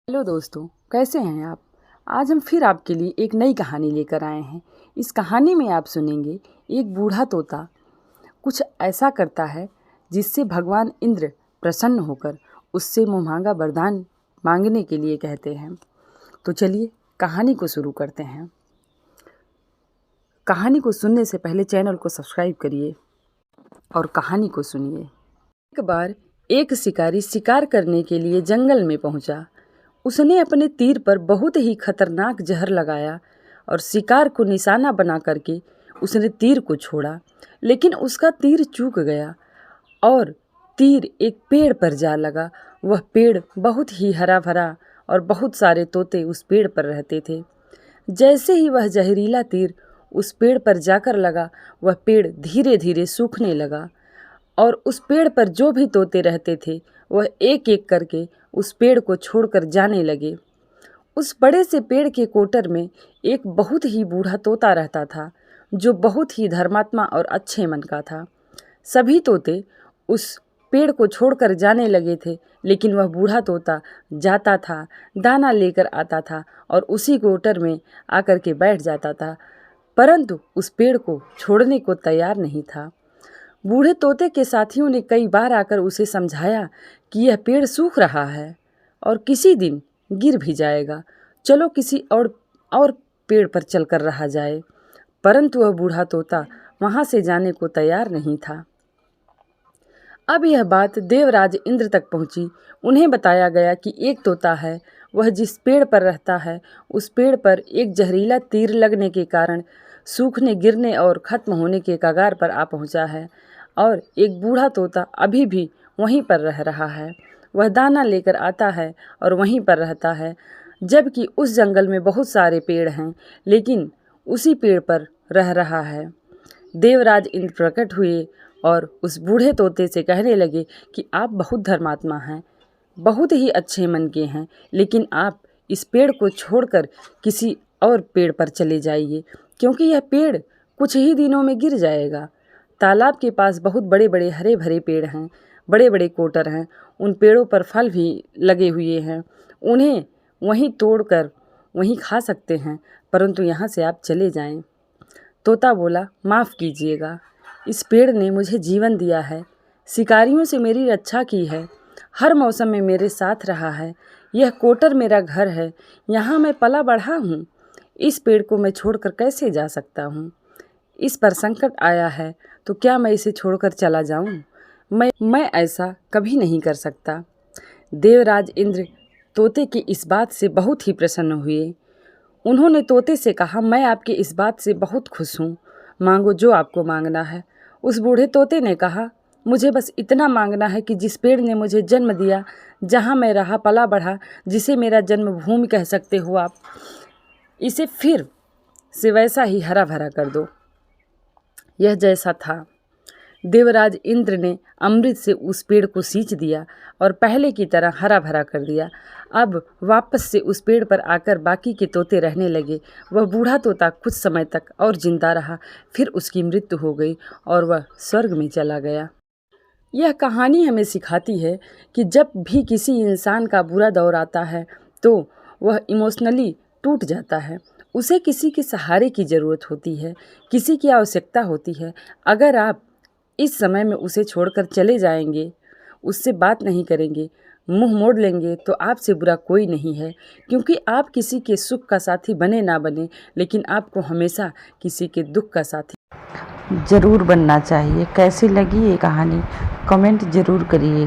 Hello दोस्तों, कैसे हैं आप। आज हम फिर आपके लिए एक नई कहानी लेकर आए हैं। इस कहानी में आप सुनेंगे एक बूढ़ा तोता कुछ ऐसा करता है जिससे भगवान इंद्र प्रसन्न होकर उससे मुँहमांगा वरदान मांगने के लिए कहते हैं। तो चलिए कहानी को शुरू करते हैं। कहानी को सुनने से पहले चैनल को सब्सक्राइब करिए और कहानी को सुनिए। एक बार एक शिकारी शिकार करने के लिए जंगल में पहुंचा। उसने अपने तीर पर बहुत ही खतरनाक जहर लगाया और शिकार को निशाना बना करके उसने तीर को छोड़ा, लेकिन उसका तीर चूक गया और तीर एक पेड़ पर जा लगा। वह पेड़ बहुत ही हरा भरा और बहुत सारे तोते उस पेड़ पर रहते थे। जैसे ही वह जहरीला तीर उस पेड़ पर जाकर लगा, वह पेड़ धीरे धीरे सूखने लगा और उस पेड़ पर जो भी तोते रहते थे वह एक एक करके उस पेड़ को छोड़कर जाने लगे। उस बड़े से पेड़ के कोटर में एक बहुत ही बूढ़ा तोता रहता था, जो बहुत ही धर्मात्मा और अच्छे मन का था। सभी तोते उस पेड़ को छोड़कर जाने लगे थे, लेकिन वह बूढ़ा तोता जाता था, दाना लेकर आता था और उसी कोटर में आकर के बैठ जाता था, परंतु उस पेड़ को छोड़ने को तैयार नहीं था। बूढ़े तोते के साथियों ने कई बार आकर उसे समझाया कि यह पेड़ सूख रहा है और किसी दिन गिर भी जाएगा, चलो किसी और पेड़ पर चलकर रहा जाए, परंतु वह बूढ़ा तोता वहाँ से जाने को तैयार नहीं था। अब यह बात देवराज इंद्र तक पहुँची। उन्हें बताया गया कि एक तोता है, वह जिस पेड़ पर रहता है उस पेड़ पर एक जहरीला तीर लगने के कारण सूखने, गिरने और ख़त्म होने के कगार पर आ पहुँचा है और एक बूढ़ा तोता अभी भी वहीं पर रह रहा है। वह दाना लेकर आता है और वहीं पर रहता है, जबकि उस जंगल में बहुत सारे पेड़ हैं, लेकिन उसी पेड़ पर रह रहा है। देवराज इंद्र प्रकट हुए और उस बूढ़े तोते से कहने लगे कि आप बहुत धर्मात्मा हैं, बहुत ही अच्छे मन के हैं, लेकिन आप इस पेड़ को छोड़कर किसी और पेड़ पर चले जाइए, क्योंकि यह पेड़ कुछ ही दिनों में गिर जाएगा। तालाब के पास बहुत बड़े बड़े हरे भरे पेड़ हैं, बड़े बड़े कोटर हैं, उन पेड़ों पर फल भी लगे हुए हैं, उन्हें वहीं तोड़कर वहीं खा सकते हैं, परंतु यहाँ से आप चले जाएं। तोता बोला, माफ़ कीजिएगा, इस पेड़ ने मुझे जीवन दिया है, शिकारियों से मेरी रक्षा की है, हर मौसम में मेरे साथ रहा है, यह कोटर मेरा घर है, यहाँ मैं पला बढ़ा हूँ, इस पेड़ को मैं छोड़कर कैसे जा सकता हूँ। इस पर संकट आया है तो क्या मैं इसे छोड़कर चला जाऊं? मैं ऐसा कभी नहीं कर सकता। देवराज इंद्र तोते की इस बात से बहुत ही प्रसन्न हुए। उन्होंने तोते से कहा, मैं आपकी इस बात से बहुत खुश हूँ, मांगो जो आपको मांगना है। उस बूढ़े तोते ने कहा, मुझे बस इतना मांगना है कि जिस पेड़ ने मुझे जन्म दिया, जहाँ मैं रहा पला बढ़ा, जिसे मेरा जन्मभूमि कह सकते हो आप, इसे फिर से वैसा ही हरा भरा कर दो, यह जैसा था। देवराज इंद्र ने अमृत से उस पेड़ को सींच दिया और पहले की तरह हरा भरा कर दिया। अब वापस से उस पेड़ पर आकर बाकी के तोते रहने लगे। वह बूढ़ा तोता कुछ समय तक और जिंदा रहा, फिर उसकी मृत्यु हो गई और वह स्वर्ग में चला गया। यह कहानी हमें सिखाती है कि जब भी किसी इंसान का बुरा दौर आता है तो वह इमोशनली टूट जाता है, उसे किसी के सहारे की ज़रूरत होती है, किसी की आवश्यकता होती है। अगर आप इस समय में उसे छोड़कर चले जाएंगे, उससे बात नहीं करेंगे, मुंह मोड़ लेंगे, तो आपसे बुरा कोई नहीं है, क्योंकि आप किसी के सुख का साथी बने ना बने, लेकिन आपको हमेशा किसी के दुख का साथी ज़रूर बनना चाहिए। कैसी लगी ये कहानी कमेंट ज़रूर करिए।